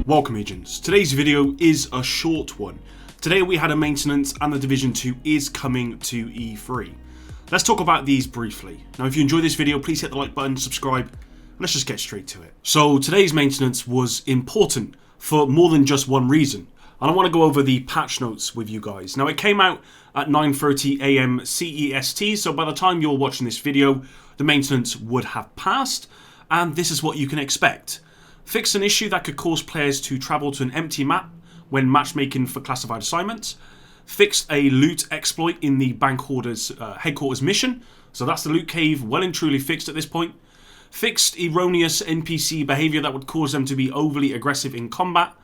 Welcome agents, today's video is a short one. Today we had a maintenance and the Division 2 is coming to E3. Let's talk about these briefly. Now if you enjoyed this video, please hit the like button, subscribe, and let's just get straight to it. So today's maintenance was important for more than just one reason. And I want to go over the patch notes with you guys. Now it came out at 9:30 AM CEST, so by the time you're watching this video, the maintenance would have passed, and this is what you can expect. Fixed an issue that could cause players to travel to an empty map when matchmaking for classified assignments. Fixed a loot exploit in the bank hoarder's headquarters mission, so that's the loot cave well and truly fixed at this point. Fixed erroneous NPC behavior that would cause them to be overly aggressive in combat.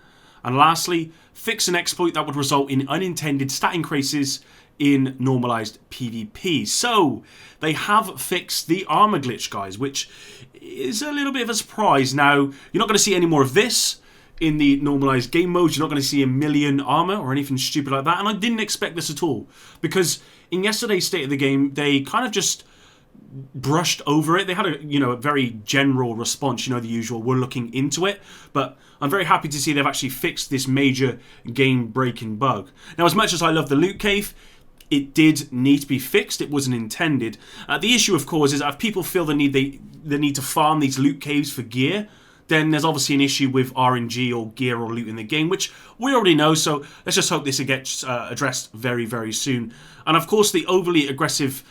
And lastly, fix an exploit that would result in unintended stat increases in normalized PvP. So, they have fixed the armor glitch, guys, which is a little bit of a surprise. Now, you're not going to see any more of this in the normalized game modes. You're not going to see a million armor or anything stupid like that. And I didn't expect this at all, because in yesterday's state of the game, they kind of just brushed over it. They had a very general response, the usual, we're looking into it, but I'm very happy to see they've actually fixed this major game breaking bug. Now, as much as I love the loot cave, it did need to be fixed. It wasn't intended. The issue, of course, is that if people feel the need to farm these loot caves for gear, then there's obviously an issue with RNG or gear or loot in the game, which we already know, so let's just hope this gets addressed very, very soon. And of course, the overly aggressive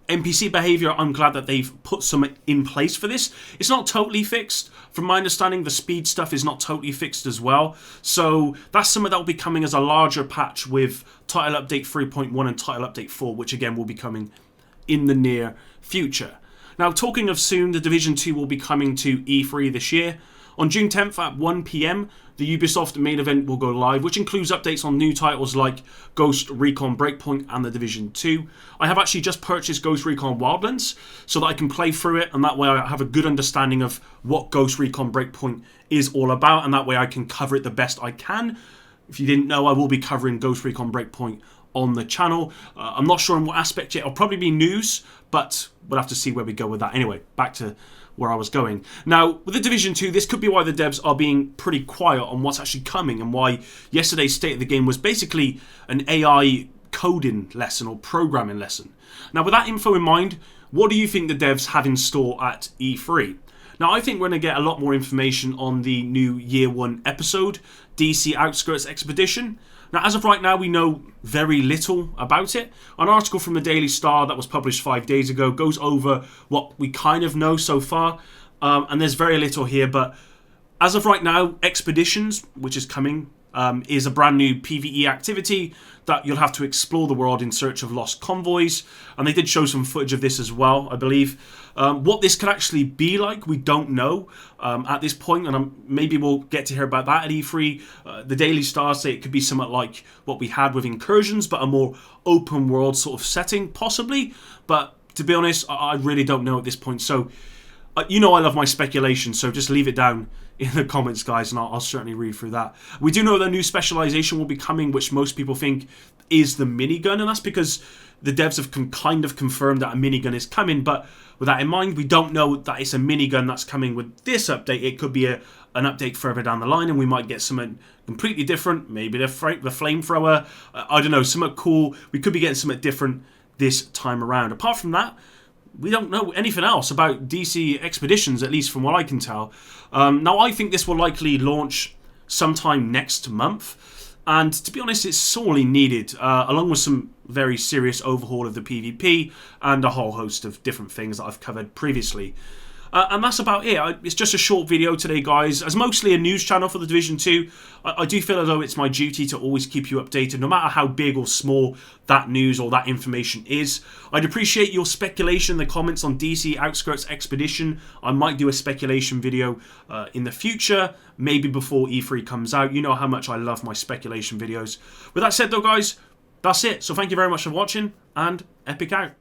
NPC behavior, I'm glad that they've put some in place for this. It's not totally fixed. From my understanding, the speed stuff is not totally fixed as well. So that's something that will be coming as a larger patch with Title Update 3.1 and Title Update 4, which again will be coming in the near future. Now, talking of soon, the Division 2 will be coming to E3 this year. On June 10th at 1 PM, the Ubisoft main event will go live, which includes updates on new titles like Ghost Recon Breakpoint and the Division 2. I have actually just purchased Ghost Recon Wildlands so that I can play through it, and that way I have a good understanding of what Ghost Recon Breakpoint is all about, and that way I can cover it the best I can. If you didn't know, I will be covering Ghost Recon Breakpoint on the channel. I'm not sure in what aspect yet. It'll probably be news, but we'll have to see where we go with that. Anyway, back to where I was going. Now, with the Division 2, this could be why the devs are being pretty quiet on what's actually coming, and why yesterday's state of the game was basically an AI coding lesson or programming lesson. Now, with that info in mind, what do you think the devs have in store at E3? Now, I think we're going to get a lot more information on the new Year 1 episode, DC Outskirts Expedition. Now, as of right now, we know very little about it. An article from the Daily Star that was published 5 days ago goes over what we kind of know so far, and there's very little here, but as of right now, Expeditions, which is coming, is a brand new PvE activity that you'll have to explore the world in search of lost convoys, and they did show some footage of this as well, I believe. What this could actually be like, we don't know at this point, and maybe we'll get to hear about that at E3. The Daily Star say it could be somewhat like what we had with Incursions, but a more open world sort of setting, possibly. But to be honest, I really don't know at this point. So, I love my speculation, so just leave it down in the comments, guys, and I'll certainly read through that. We do know the new Specialization will be coming, which most people think is the Minigun, and that's because the devs have kind of confirmed that a Minigun is coming, but with that in mind, we don't know that it's a Minigun that's coming with this update. It could be an update further down the line, and we might get something completely different, maybe the flamethrower, I don't know, something cool. We could be getting something different this time around. Apart from that, we don't know anything else about DC Expeditions, at least from what I can tell. Now, I think this will likely launch sometime next month, and to be honest, it's sorely needed, along with some very serious overhaul of the PvP and a whole host of different things that I've covered previously. And that's about it. It's just a short video today, guys. As mostly a news channel for the Division 2, I do feel as though it's my duty to always keep you updated, no matter how big or small that news or that information is. I'd appreciate your speculation in the comments on DC Outskirts Expedition. I might do a speculation video in the future, maybe before E3 comes out. You know how much I love my speculation videos. With that said, though, guys, that's it. So thank you very much for watching, and Epic out.